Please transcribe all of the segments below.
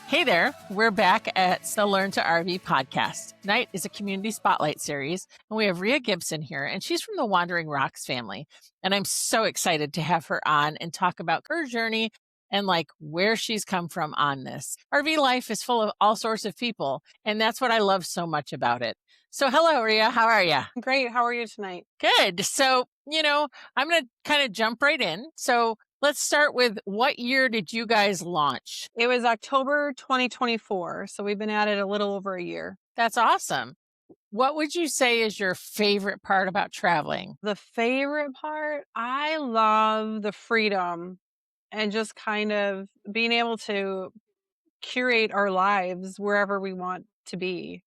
Hey there, we're back at the Learn to RV podcast. Tonight is a community spotlight series, and we have Rhea Gibson here, and she's from the Wandering Rocks family. And I'm so excited to have her on and talk about her journey and like where she's come from on this. RV life is full of all sorts of people, and that's what I love so much about it. So hello, Rhea, how are you? Great. How are you tonight? Good. So, I'm going to kind of jump right in. So let's start with what year did you guys launch? It was October 2024, so we've been at it a little over a year. That's awesome. What would you say is your favorite part about traveling? The favorite part, I love the freedom and just kind of being able to curate our lives wherever we want to be.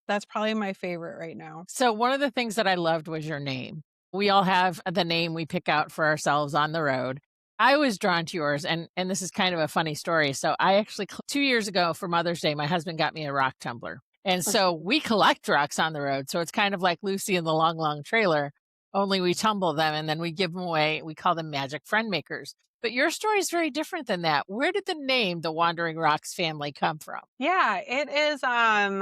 That's probably my favorite right now. So, one of the things that I loved was your name. We all have the name we pick out for ourselves on the road. I was drawn to yours, and this is kind of a funny story. So, I actually 2 years ago for Mother's Day, my husband got me a rock tumbler, and so we collect rocks on the road. So it's kind of like Lucy and the Long Long Trailer, only we tumble them and then we give them away. We call them magic friend makers. But your story is very different than that. Where did the name the Wandering Rocks family come from? Yeah, it is kind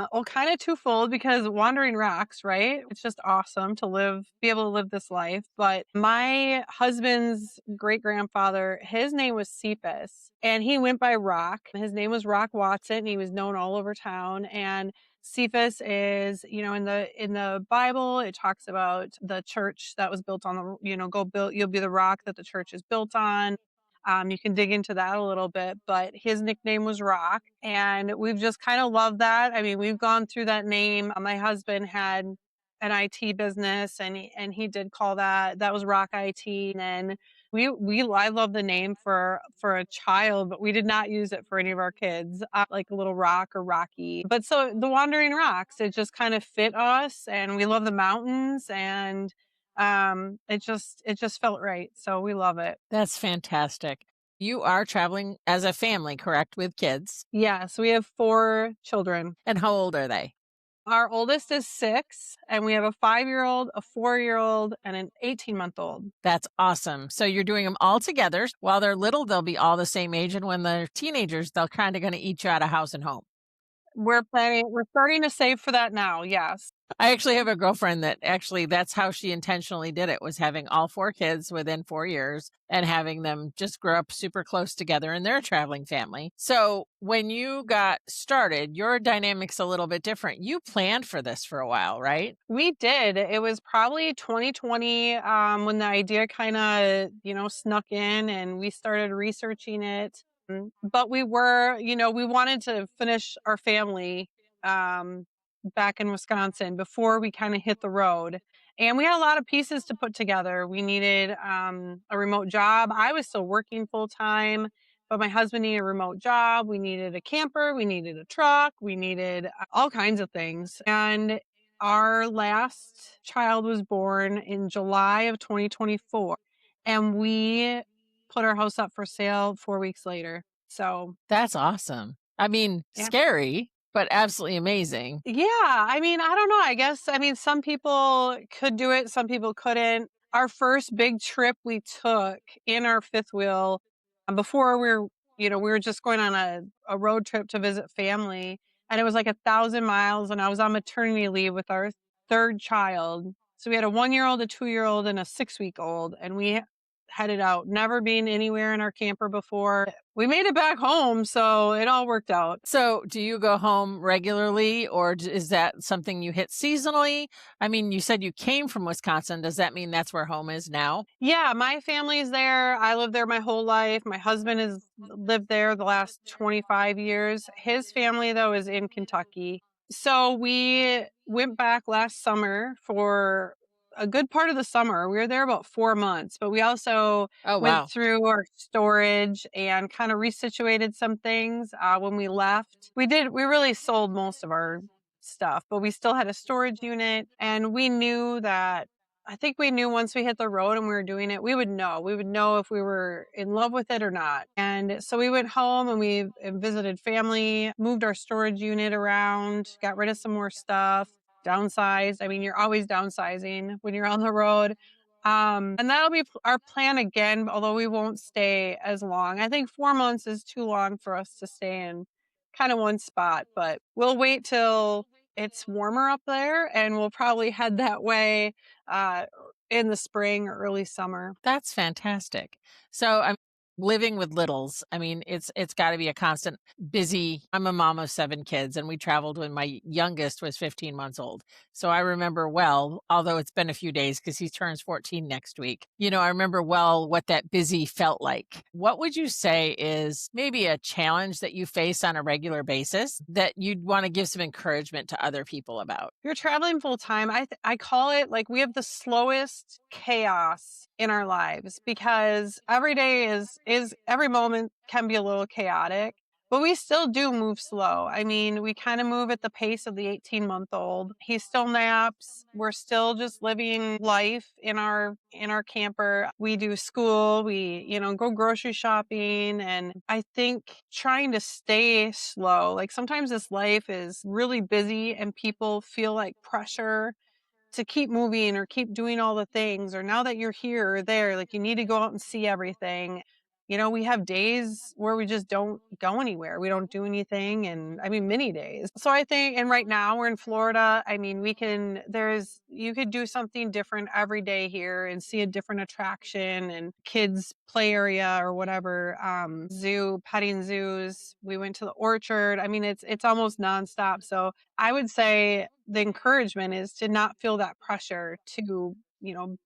of twofold because Wandering Rocks, right? It's just awesome to be able to live this life. But my husband's great grandfather, his name was Cephas, and he went by Rock. His name was Rock Watson, and he was known all over town. And Cephas is, in the Bible, it talks about the church that was built on go build, you'll be the rock that the church is built on. You can dig into that a little bit, but his nickname was Rock, and we've just kind of loved that. I mean, we've gone through that name. My husband had an IT business, and he did call that was Rock IT. And then I love the name for a child, but we did not use it for any of our kids, like a little Rock or Rocky. But so the Wandering Rocks, it just kind of fit us, and we love the mountains, and it just felt right, so we love it. That's fantastic. You are traveling as a family, correct, with kids? Yes, we have 4 children. And how old are they? Our oldest is 6, and we have a 5-year-old, a 4-year-old, and an 18-month-old. That's awesome. So you're doing them all together. While they're little, they'll be all the same age. And when they're teenagers, they're kind of going to eat you out of house and home. We're starting to save for that now, yes. I actually have a girlfriend that that's how she intentionally did it, was having all 4 kids within 4 years and having them just grow up super close together in their traveling family. So when you got started, your dynamic's a little bit different. You planned for this for a while, right? We did. It was probably 2020 when the idea kind of, snuck in and we started researching it. But we wanted to finish our family back in Wisconsin before we kind of hit the road. And we had a lot of pieces to put together. We needed a remote job. I was still working full time, but my husband needed a remote job. We needed a camper. We needed a truck. We needed all kinds of things. And our last child was born in July of 2024. And we put our house up for sale 4 weeks later. So That's awesome. I mean, yeah. Scary, but absolutely amazing. Yeah, I mean, I don't know. Some people could do it, some people couldn't. Our first big trip we took in our fifth wheel, before we were just going on a road trip to visit family, and it was like 1,000 miles, and I was on maternity leave with our 3rd child. So we had a 1-year-old, a 2-year-old, and a 6-week-old, and we headed out, never been anywhere in our camper before. We made it back home, so it all worked out. So do you go home regularly, or is that something you hit seasonally? I mean, you said you came from Wisconsin. Does that mean that's where home is now? Yeah, my family's there. I lived there my whole life. My husband has lived there the last 25 years. His family, though, is in Kentucky. So we went back last summer for a good part of the summer. We were there about 4 months, but we also Oh, wow. went through our storage and kind of resituated some things when we left. We really sold most of our stuff, but we still had a storage unit, and I think we knew once we hit the road and we were doing it, we would know if we were in love with it or not. And so we went home and we visited family, moved our storage unit around, got rid of some more stuff, downsized. I mean, you're always downsizing when you're on the road. And that'll be our plan again, although we won't stay as long. I think 4 months is too long for us to stay in kind of one spot, but we'll wait till it's warmer up there and we'll probably head that way uh, in the spring or early summer. That's fantastic. So I'm living with littles. I mean, it's got to be a constant busy. I'm a mom of 7 kids and we traveled when my youngest was 15 months old. So I remember well, although it's been a few days cuz he turns 14 next week. I remember well what that busy felt like. What would you say is maybe a challenge that you face on a regular basis that you'd want to give some encouragement to other people about? You're traveling full time. I call it like we have the slowest chaos in our lives because every day is every moment can be a little chaotic, but we still do move slow. I mean, we kind of move at the pace of the 18-month-old. He still naps. We're still just living life in our camper. We do school, we, go grocery shopping, and I think trying to stay slow. Like sometimes this life is really busy and people feel like pressure to keep moving or keep doing all the things, or now that you're here or there, like you need to go out and see everything. We have days where we just don't go anywhere. We don't do anything. And I mean, many days. So I think, and right now we're in Florida. I mean, you could do something different every day here and see a different attraction and kids play area or whatever, zoo, petting zoos. We went to the orchard. I mean, it's almost nonstop. So I would say the encouragement is to not feel that pressure to,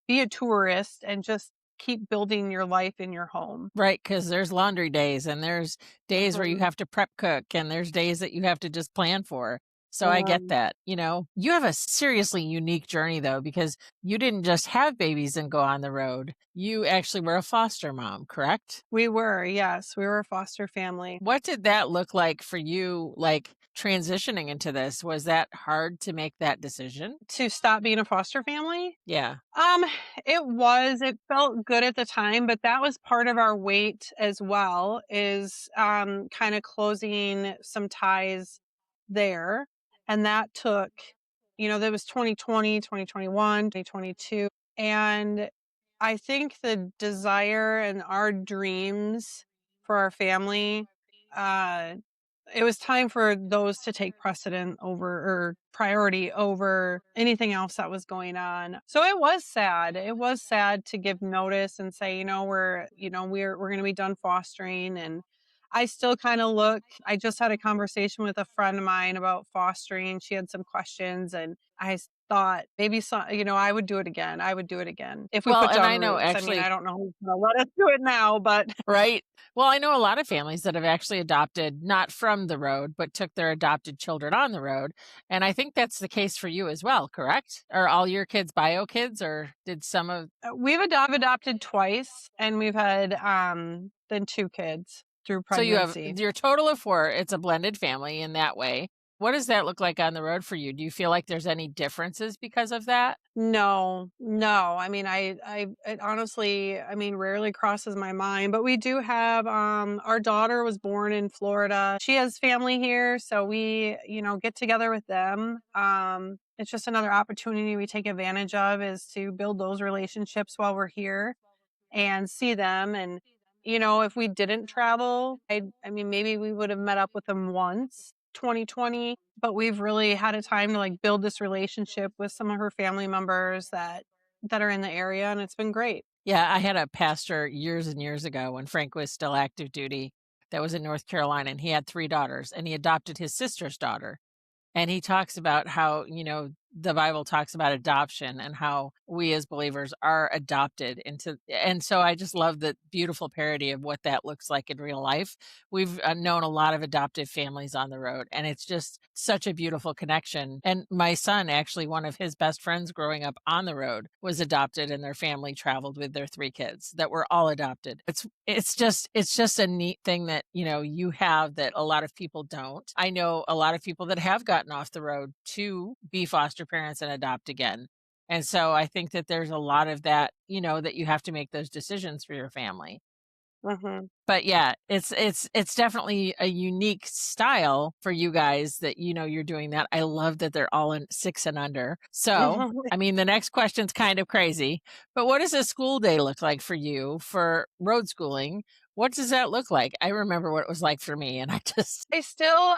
be a tourist and just keep building your life in your home. Right, because there's laundry days and there's days where you Mhm. have to prep cook and there's days that you have to just plan for. So I get Um, that. You have a seriously unique journey though, because you didn't just have babies and go on the road. You actually were a foster mom, correct? we were, yes, we were a foster family. What did that look like for you, like transitioning into this? Was that hard to make that decision? To stop being a foster family? Yeah. Um, it felt good at the time, but that was part of our wait as well, is kind of closing some ties there. And that took, that was 2020, 2021, 2022. And I think the desire and our dreams for our family, uh it was time for those to take precedent over, or priority over anything else that was going on. So it was sad. It was sad to give notice and say, we're going to be done fostering. And I still kind of I just had a conversation with a friend of mine about fostering. She had some questions and thought maybe I would do it again. I would do it again if we Well, put and down I know roots. I mean, actually. I don't know who's going to let us do it now, but Right. Well, I know a lot of families that have actually adopted not from the road, but took their adopted children on the road. And I think that's the case for you as well, correct? Are all your kids bio kids or did some of We've adopted twice, and we've had, then 2 kids through so you have pregnancy. your total of 4, it's a blended family in that way. What does that look like on the road for you? Do you feel like there's any differences because of that? No, no, I mean, it honestly, I mean, rarely crosses my mind, but we do have, our daughter was born in Florida. She has family here, so we, get together with them. It's just another opportunity we take advantage of, is to build those relationships while we're here and see them. And, if we didn't travel, I mean, maybe we would have met up with them once, 2020, but we've really had a time to like build this relationship with some of her family members that are in the area, and it's been great. Yeah, I had a pastor years and years ago when Frank was still active duty that was in North Carolina and he had 3 daughters and he adopted his sister's daughter. And he talks about how, the Bible talks about adoption and how we as believers are adopted into, and so I just love the beautiful parody of what that looks like in real life. We've known a lot of adoptive families on the road, and it's just such a beautiful connection. And my son, actually, one of his best friends growing up on the road was adopted, and their family traveled with their 3 kids that were all adopted. It's just a neat thing that, you have that a lot of people don't. I know a lot of people that have gotten off the road to be foster parents and adopt again. And so I think that there's a lot of that, that you have to make those decisions for your family. Mhm. But yeah, it's definitely a unique style for you guys that, you're doing that. I love that they're all in 6 and under. So, I mean, the next question's kind of crazy, but what does a school day look like for you for road schooling? What does that look like? I remember what it was like for me, and I just I still,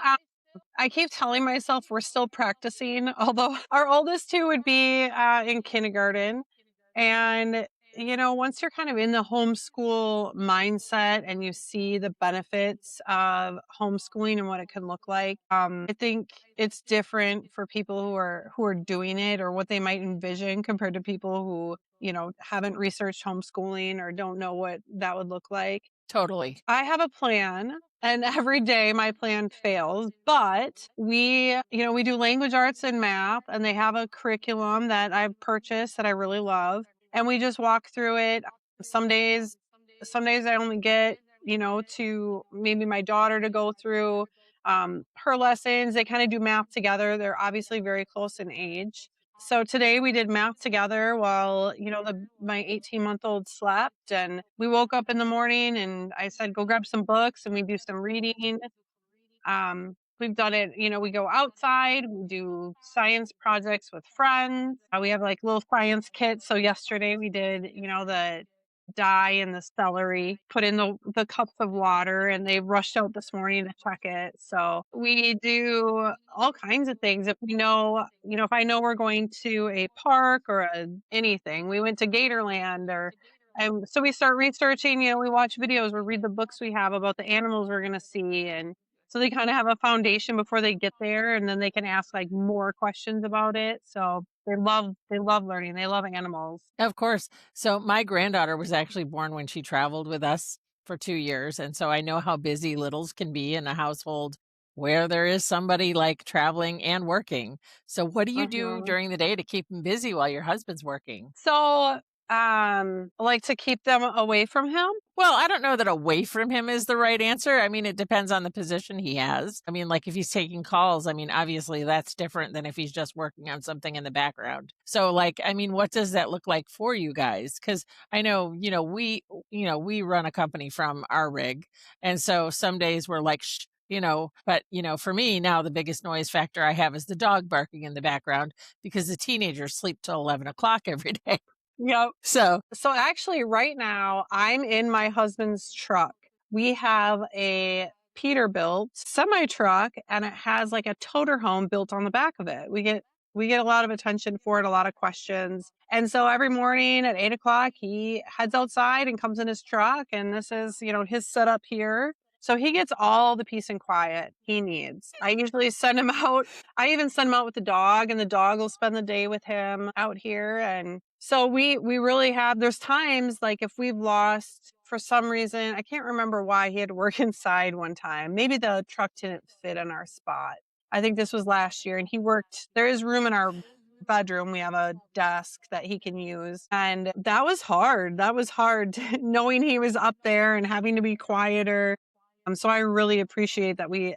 I keep telling myself we're still practicing, although our oldest 2 would be, in kindergarten. And, once you're kind of in the homeschool mindset and you see the benefits of homeschooling and what it can look like, I think it's different for people who are doing it or what they might envision compared to people who, haven't researched homeschooling or don't know what that would look like. totally. I have a plan and every day my plan fails, but we do language arts and math and they have a curriculum that I've purchased that I really love and we just walk through it. Some days some days I only get, to maybe my daughter to go through her lessons. They kind of do math together. They're obviously very close in age. So today we did math together while, my 18-month-old slept and we woke up in the morning and I said, go grab some books and we do some reading. We've done it, we go outside, we do science projects with friends. We have like little science kits. So yesterday we did, the dye and the celery, put in the cups of water, and they rushed out this morning to check it. So we do all kinds of things. If I know we're going to a park or anything, we went to Gatorland or and so we start researching, we watch videos, we read the books we have about the animals we're going to see and so they kinda have a foundation before they get there, and then they can ask, like, more questions about it, so they love learning, they love animals. Of course. So my granddaughter was actually born when she traveled with us for 2 years, and so I know how busy littles can be in a household where there is somebody, like, traveling and working. So what do you do Mhm. during the day to keep them busy while your husband's working? So, like, to keep them away from him? Well, I don't know that away from him is the right answer. I mean, it depends on the position he has. I mean, like if he's taking calls, I mean, obviously that's different than if he's just working on something in the background. So, like, I mean, what does that look like for you guys? Because I know, we run a company from our rig, and so some days we're like, shh. But for me now, the biggest noise factor I have is the dog barking in the background because the teenagers sleep till 11 o'clock every day. Yep. So, So actually right now I'm in my husband's truck. We have a Peterbilt semi truck and it has like a toter home built on the back of it. We get a lot of attention for it, a lot of questions. And so every morning at 8 o'clock, he heads outside and comes in his truck. And this is, his setup here. So he gets all the peace and quiet he needs. I usually send him out. I even send him out with the dog, and the dog will spend the day with him out here. And so we really have. There's times like if we've lost for some reason, I can't remember why he had to work inside one time. Maybe the truck didn't fit in our spot. I think this was last year, and he worked. There is room in our bedroom. We have a desk that he can use, and that was hard. That was hard knowing he was up there and having to be quieter. So I really appreciate that we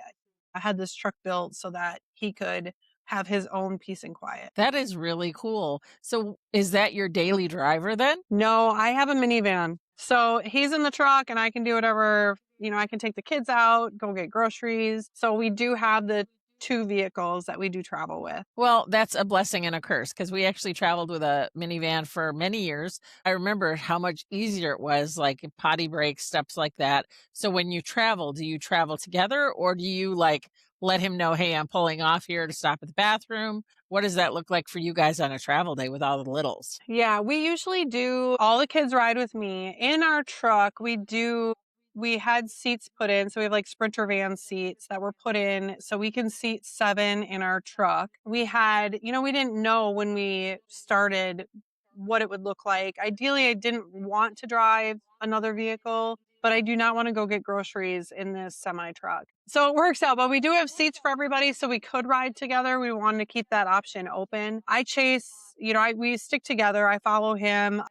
had this truck built so that he could have his own peace and quiet. that is really cool. So, is that your daily driver then? No, I have a minivan. So he's in the truck and I can do whatever, I can take the kids out, go get groceries. So we do have the 2 vehicles that we do travel with. Well, that's a blessing and a curse because we actually traveled with a minivan for many years. I remember how much easier it was, like potty breaks, steps like that. So, when you travel, do you travel together or do you like let him know, hey, I'm pulling off here to stop at the bathroom? What does that look like for you guys on a travel day with all the littles? Yeah, we usually do all the kids ride with me. In our truck, we had seats put in. So we have like Sprinter van seats that were put in so we can seat 7 in our truck. We had, we didn't know when we started what it would look like. Ideally, I didn't want to drive another vehicle, but I do not want to go get groceries in this semi truck. So it works out, but we do have seats for everybody so we could ride together. We wanted to keep that option open. I chase, we stick together. I follow him,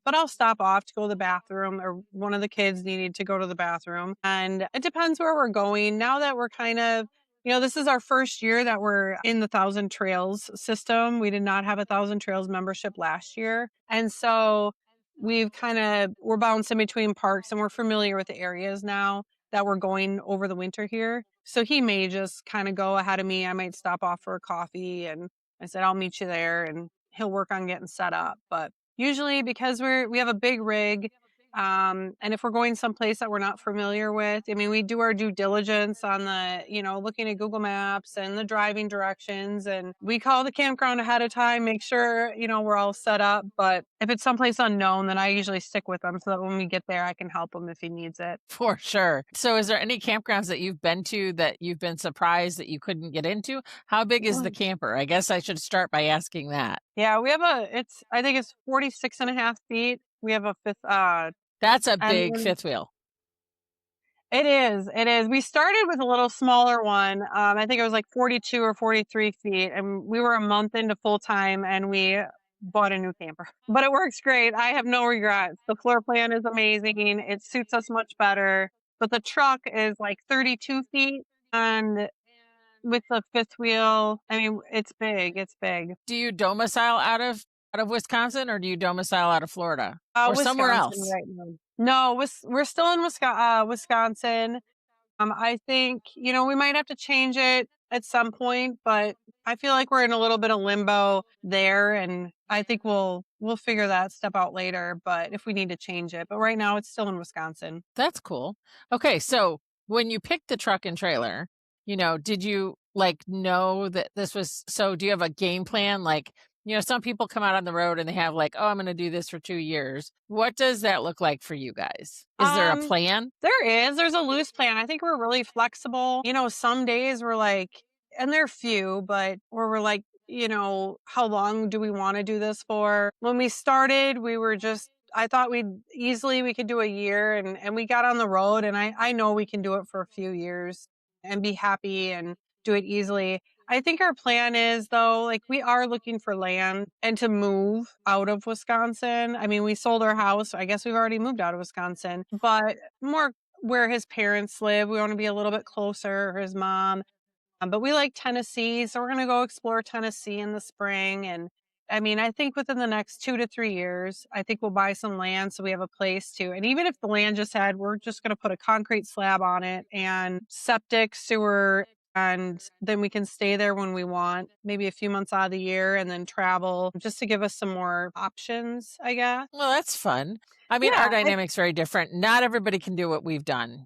but I'll stop off to go to the bathroom or one of the kids needed to go to the bathroom. And it depends where we're going. Now that we're kind of, this is our first year that we're in the Thousand Trails system. We did not have a Thousand Trails membership last year. And so we're bouncing between parks and we're familiar with the areas now that we're going over the winter here. So he may just kind of go ahead of me. I might stop off for a coffee and I said, I'll meet you there and he'll work on getting set up. But usually because we have a big rig, and if we're going someplace that we're not familiar with, I mean, we do our due diligence on looking at Google Maps and the driving directions, and we call the campground ahead of time, make sure, we're all set up. But if it's someplace unknown, then I usually stick with them so that when we get there, I can help him if he needs it. For sure. So is there any campgrounds that you've been to that you've been surprised that you couldn't get into? How big is the camper? I guess I should start by asking that. Yeah, I think it's 46.5 feet. We have a fifth, That's a and big fifth wheel. it is. We started with a little smaller one. I think it was like 42 or 43 feet, and we were a month into full time, and we bought a new camper. But it works great. I have no regrets. The floor plan is amazing. It suits us much better. But the truck is like 32 feet, and with the fifth wheel, I mean, it's big. It's big. Do you domicile out of Wisconsin or do you domicile out of Florida or somewhere Wisconsin else? right now. No, we're still in Wisconsin. I think, we might have to change it at some point, but I feel like we're in a little bit of limbo there, and I think we'll figure that step out later, but if we need to change it. But right now it's still in Wisconsin. That's cool. Okay, so when you picked the truck and trailer, did you like know that this was so do you have a game plan? Like, some people come out on the road and they have like, oh, I'm going to do this for 2 years. What does that look like for you guys? Is there a Um, plan? there's a loose plan. I think we're really flexible. Some days we're like, and they're few, but where we're like, how long do we want to do this for? When we started, I thought we could do a year, and we got on the road, and I know we can do it for a few years and be happy and do it easily. I think our plan is, though, like, we are looking for land and to move out of Wisconsin. I mean, we sold our house. So I guess we've already moved out of Wisconsin, but more where his parents live. We want to be a little bit closer, or his mom. But we like Tennessee, so we're going to go explore Tennessee in the spring. And I mean, I think within the next 2 to 3 years, I think we'll buy some land so we have a place to. And even if the land we're just going to put a concrete slab on it and septic, sewer, and then we can stay there when we want, maybe a few months out of the year, and then travel just to give us some more options, I guess. Well, that's fun. I mean, our Yeah. dynamic's very different. Not everybody can do what we've done.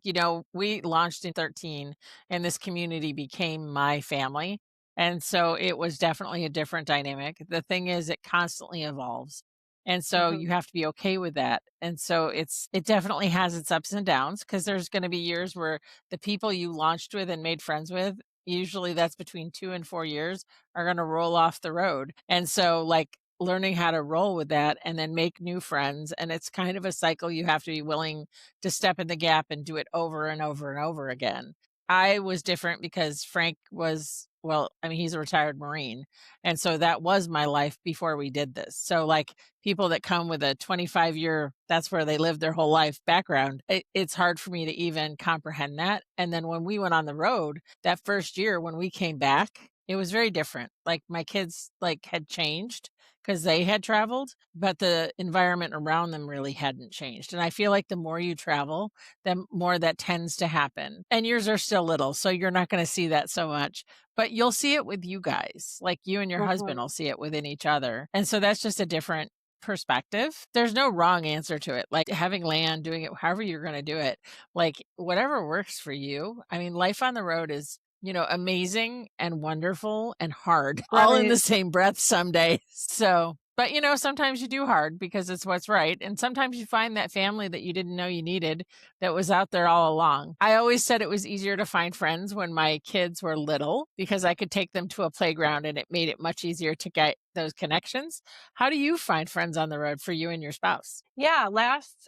We launched in 13 and this community became my family. And so it was definitely a different dynamic. The thing is, it constantly evolves. And so Mhm. you have to be okay with that. And so it definitely has its ups and downs because there's going to be years where the people you launched with and made friends with, usually that's between 2 and 4 years, are going to roll off the road. And so, like, learning how to roll with that and then make new friends. And it's kind of a cycle you have to be willing to step in the gap and do it over and over and over again. I was different because Frank was, well, I mean, he's a retired Marine. And so that was my life before we did this. So, like, people that come with a 25-year, that's where they lived their whole life background, it's hard for me to even comprehend that. And then when we went on the road that first year, when we came back, it was very different. Like, my kids like had changed because they had traveled, but the environment around them really hadn't changed. And I feel like the more you travel, the more that tends to happen. And yours are still little, so you're not going to see that so much, but you'll see it with you guys. Like, you and your husband Mhm. will see it within each other. And so that's just a different perspective. There's no wrong answer to it. Like, having land, doing it however you're going to do it, like, whatever works for you. I mean, life on the road is amazing and wonderful and hard all in Right. the same breath some days. So, but sometimes you do hard because it's what's right. And sometimes you find that family that you didn't know you needed that was out there all along. I always said it was easier to find friends when my kids were little because I could take them to a playground and it made it much easier to get those connections. How do you find friends on the road for you and your spouse? Yeah,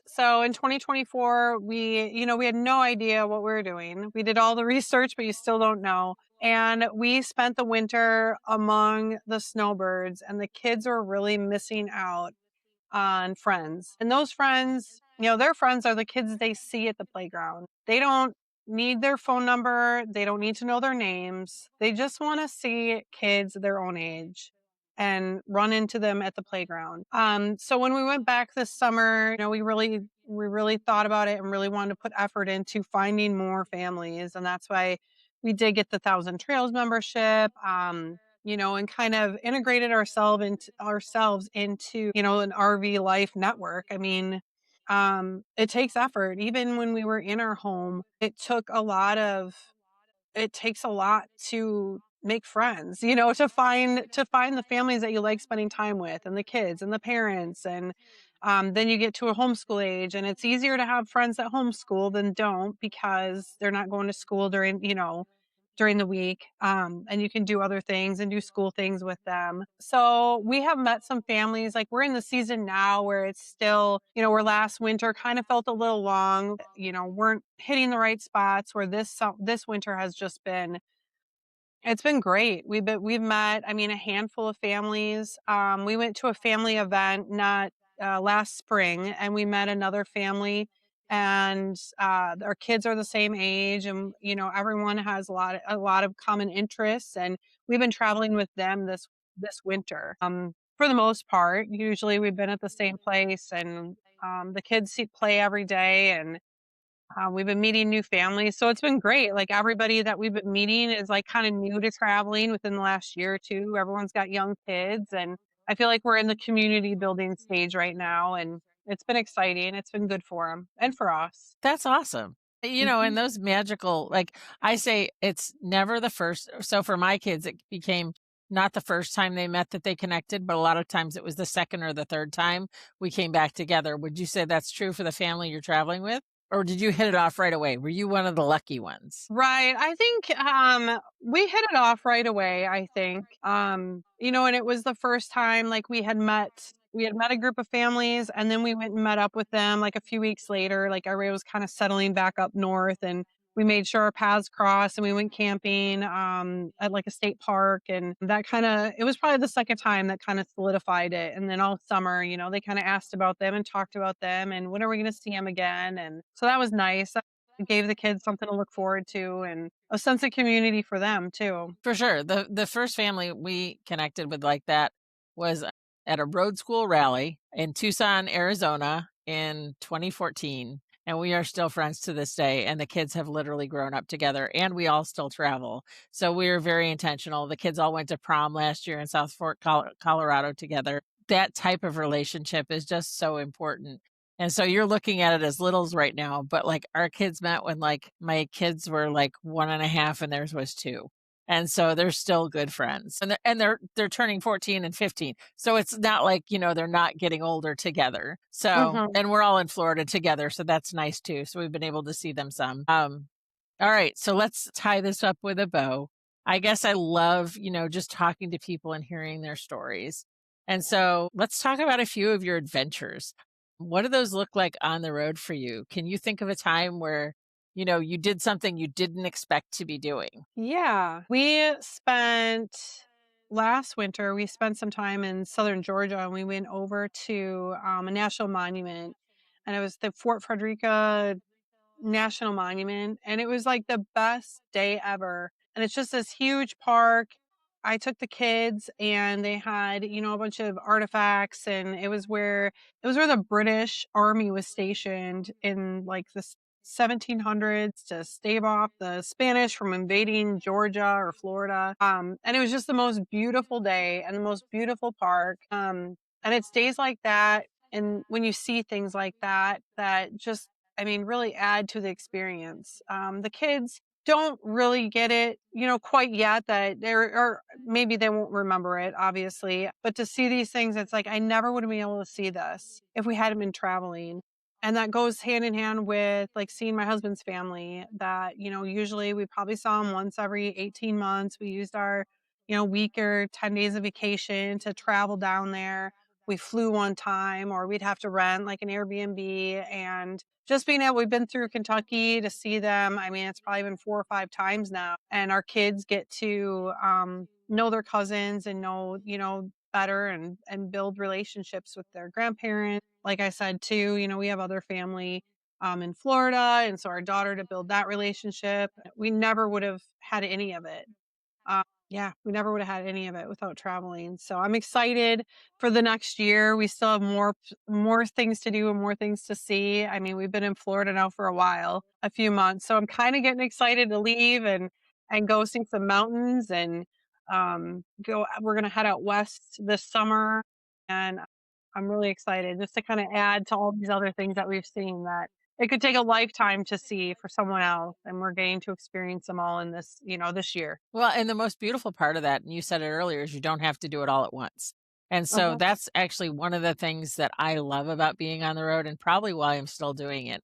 so in 2024, we had no idea what we were doing. We did all the research, but you still don't know. And we spent the winter among the snowbirds, and the kids were really missing out on friends. And those friends, their friends are the kids they see at the playground. They don't need their phone number, they don't need to know their names. They just want to see kids their own age. and run into them at the playground. So when we went back this summer, we really thought about it and really wanted to put effort into finding more families, and that's why we did get the Thousand Trails membership. And kind of integrated ourselves into an RV life network. I mean, it takes effort. Even when we were in our home, it takes a lot to make friends, to find the families that you like spending time with, and the kids and the parents. And then you get to a homeschool age, and it's easier to have friends that homeschool than don't, because they're not going to school during the week. And you can do other things and do school things with them. So we have met some families. Like, we're in the season now where it's still, where last winter kind of felt a little long, weren't hitting the right spots, where this winter has just been it's been great. We've met, I mean, a handful of families. We went to a family event not last spring, and we met another family, and our kids are the same age, and everyone has a lot of common interests, and we've been traveling with them this winter. For the most part, usually we've been at the same place, and the kids play every day, and we've been meeting new families, so it's been great. Like, everybody that we've been meeting is, like, kinda new to traveling within the last year or 2. Everyone's got young kids, and I feel like we're in the community building stage right now, and it's been exciting. It's been good for them and for us. That's awesome. And Mhm. those magical, like I say, it's never the first. So for my kids, it became not the first time they met that they connected, but a lot of times it was the second or the third time we came back together. Would you say that's true for the family you're traveling with? Or did you hit it off right away? Were you one of the lucky ones? Right. I think we hit it off right away, I think. And it was the first time, like, we had met a group of families, and then we went and met up with them like a few weeks later. Like, everybody was kind of settling back up north, and we made sure our paths crossed, and we went camping at, like, a state park, and that kind of it was probably the second time that kind of solidified it. And then all summer, they kind of asked about them and talked about them, and when are we going to see them again? And so that was nice. Gave the kids something to look forward to, and a sense of community for them too. For sure. The first family we connected with like that was at a road school rally in Tucson, Arizona in 2014. And we are still friends to this day. And the kids have literally grown up together, and we all still travel. So we're very intentional. The kids all went to prom last year in South Fork, Colorado together. That type of relationship is just so important. And so you're looking at it as littles right now, but like our kids met when like my kids were like 1.5 and theirs was 2. And so they're still good friends. And they're turning 14 and 15. So it's not like, they're not getting older together. So, Mhm. and we're all in Florida together, so that's nice too. So we've been able to see them some. All right, so let's tie this up with a bow. I guess I love, just talking to people and hearing their stories. And so let's talk about a few of your adventures. What do those look like on the road for you? Can you think of a time where, you did something you didn't expect to be doing? Yeah. Last winter, we spent some time in southern Georgia, and we went over to a national monument, and it was the Fort Frederica National Monument, and it was like the best day ever. And it's just this huge park. I took the kids, and they had, a bunch of artifacts, and it was where the British Army was stationed in, like, the 1700s to stave off the Spanish from invading Georgia or Florida. And it was just the most beautiful day and the most beautiful park. And it's days like that, and when you see things like that, that just, I mean, really add to the experience. The kids don't really get it, quite yet, that they're, or maybe they won't remember it, obviously. But to see these things, it's like, I never would have been able to see this if we hadn't been traveling. And that goes hand in hand with, like, seeing my husband's family, that, usually we probably saw them once every 18 months. We used our, week or 10 days of vacation to travel down there. We flew one time, or we'd have to rent like an Airbnb. And just being able, we've been through Kentucky to see them. I mean, it's probably been 4 or 5 times now. And our kids get to know their cousins, and know, better, and build relationships with their grandparents. Like I said too, we have other family in Florida. And so our daughter, to build that relationship, we never would have had any of it. Yeah, we never would have had any of it without traveling. So I'm excited for the next year. We still have more things to do and more things to see. I mean, we've been in Florida now for a while, a few months. So I'm kind of getting excited to leave and go see some mountains and go we're going to head out west this summer, and I'm really excited just to kind of add to all these other things that we've seen that it could take a lifetime to see for someone else, and we're getting to experience them all in this, this year. Well, and the most beautiful part of that, and you said it earlier, is you don't have to do it all at once. And so Uh-huh. that's actually one of the things that I love about being on the road and probably why I'm still doing it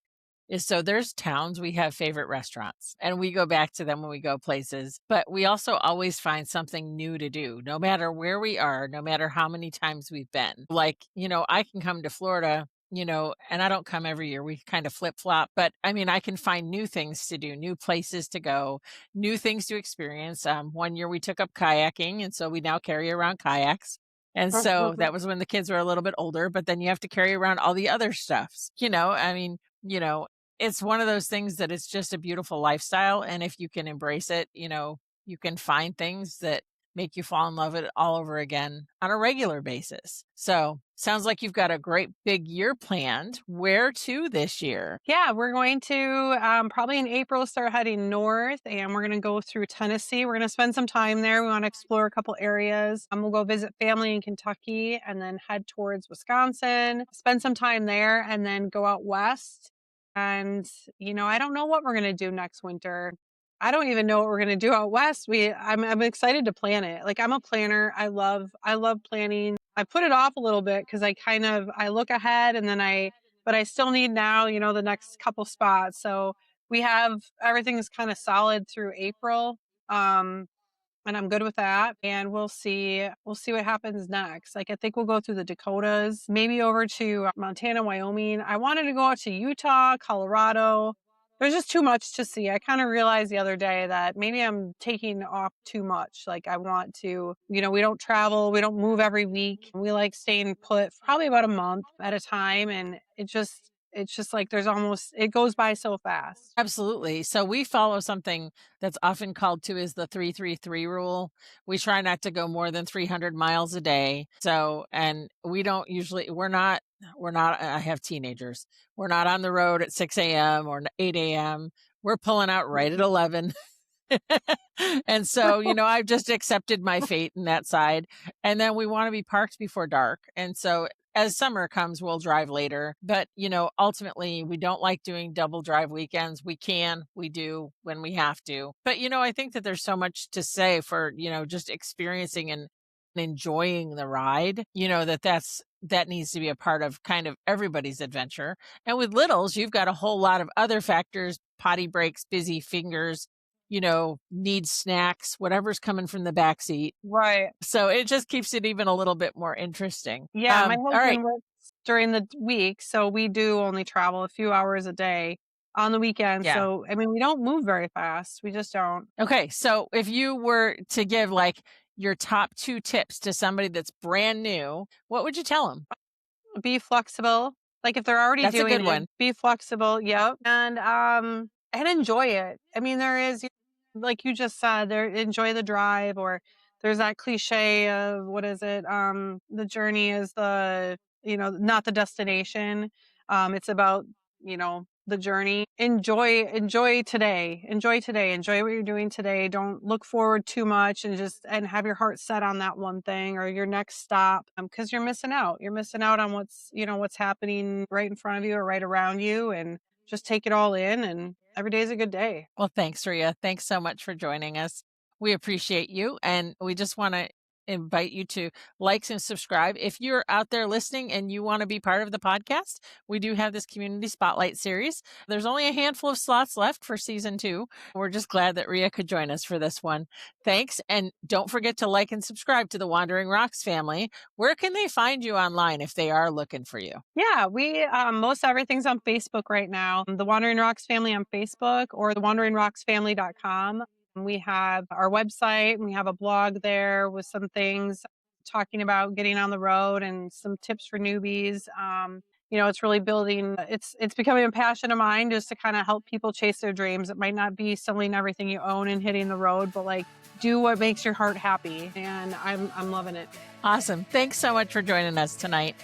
is so there's towns we have favorite restaurants and we go back to them when we go places, but we also always find something new to do no matter where we are, no matter how many times we've been. Like, I can come to Florida, and I don't come every year. We kind of flip flop, but I mean, I can find new things to do, new places to go, new things to experience. One year we took up kayaking, and so we now carry around kayaks. And so that was when the kids were a little bit older, but then you have to carry around all the other stuffs. I mean, it's one of those things that it's just a beautiful lifestyle. And if you can embrace it, you can find things that make you fall in love with it all over again on a regular basis. So sounds like you've got a great big year planned. Where to this year? Yeah, we're going to probably in April start heading north, and we're going to go through Tennessee. We're going to spend some time there. We want to explore a couple areas. We'll go visit family in Kentucky and then head towards Wisconsin, spend some time there, and then go out west. And I don't know what we're going to do next winter. I don't even know what we're going to do out west. I'm excited to plan it. Like, I'm a planner. I love planning. I put it off a little bit because I look ahead, and then but I still need now, the next couple spots. So we have everything's kind of solid through April. Um, and I'm good with that. And we'll see what happens next. Like, I think we'll go through the Dakotas, maybe over to Montana, Wyoming. I wanted to go out to Utah, Colorado. There's just too much to see. I kind of realized the other day that maybe I'm taking off too much. Like, I want to, we don't travel, we don't move every week. We like staying put for probably about a month at a time. And it's just like it goes by so fast. Absolutely. So we follow something that's often called to is the 333 rule. We try not to go more than 300 miles a day. So, and we don't usually, we're not, I have teenagers. We're not on the road at 6 a.m. or 8 a.m. We're pulling out right at 11. And so, I've just accepted my fate in that side. And then we want to be parked before dark. And so as summer comes, we'll drive later. But, ultimately, we don't like doing double drive weekends. We do when we have to. But, I think that there's so much to say for, just experiencing and enjoying the ride, that needs to be a part of kind of everybody's adventure. And with littles, you've got a whole lot of other factors, potty breaks, busy fingers, need snacks, whatever's coming from the back seat. Right. So it just keeps it even a little bit more interesting. Yeah, my All right. husband works during the week, so we do only travel a few hours a day on the weekend. Yeah. So, I mean, we don't move very fast. We just don't. Okay. So if you were to give like your top two tips to somebody that's brand new, what would you tell them? Be flexible. Like, if they're already That's a doing good it, one. be flexible. Yep. And enjoy it. I mean, there is, like you just said, there enjoy the drive, or there's that cliche of what is it? The journey is not the destination. It's about, the journey. Enjoy today. Enjoy today. Enjoy what you're doing today. Don't look forward too much, and have your heart set on that one thing or your next stop, because you're missing out. You're missing out on what's happening right in front of you or right around you, and just take it all in, and every day is a good day. Well, thanks, Rhea. Thanks so much for joining us. We appreciate you. And we just want to invite you to like and subscribe. If you're out there listening and you want to be part of the podcast, we do have this community spotlight series. There's only a handful of slots left for season 2. We're just glad that Rhea could join us for this one. Thanks. And don't forget to like and subscribe to the Wandering Rocks family. Where can they find you online if they are looking for you? Yeah, we most everything's on Facebook right now. The Wandering Rocks family on Facebook, or the wanderingrocksfamily.com. We have our website, and we have a blog there with some things talking about getting on the road and some tips for newbies. It's really building, it's becoming a passion of mine just to kind of help people chase their dreams. It might not be selling everything you own and hitting the road, but like do what makes your heart happy. And I'm loving it. Awesome. Thanks so much for joining us tonight.